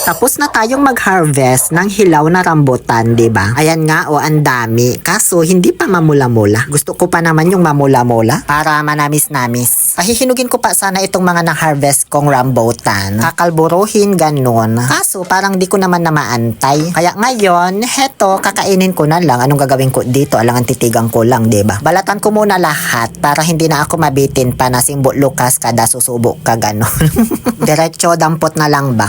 Tapos na tayong mag-harvest ng hilaw na rambutan, 'di ba? Ayan nga, ang dami. Kaso hindi pa mamula-mula. Gusto ko pa naman yung mamula-mula para manamis-namis. Pahihinugin ko pa sana itong mga na-harvest kong rambutan. Kakalburuhin ganun. Kaso parang di ko naman na maantay. Kaya ngayon, heto, kakainin ko na lang. Anong gagawin ko dito? Alangan titigang ko lang, 'di ba? Balatan ko muna lahat para hindi na ako mabitin pa na simbo Lucas kada susubo ka ganun. Diretso dampot na lang ba?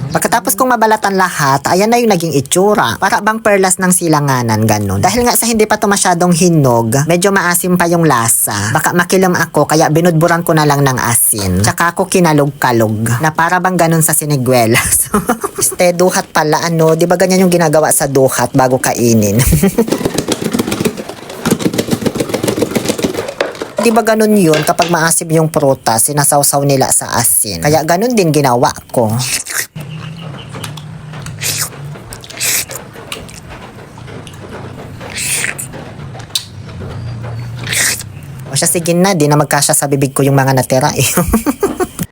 Pagkatapos kong mabalatan lahat, ayan na yung naging itsura. Para bang perlas ng silanganan, ganun. Dahil nga sa hindi pa to masyadong hinog, medyo maasim pa yung lasa. Baka makilam ako, kaya binudburan ko na lang ng asin. Tsaka ako kinalog-kalog, na para bang ganun sa siniguelas. Duhat pala, di ba ganyan yung ginagawa sa duhat bago kainin? Di ba ganun yun kapag maasim yung prutas, sinasawsaw nila sa asin. Kaya ganun din ginawa ko. O siya, sige na, di na magkasya sa bibig ko yung mga natira eh.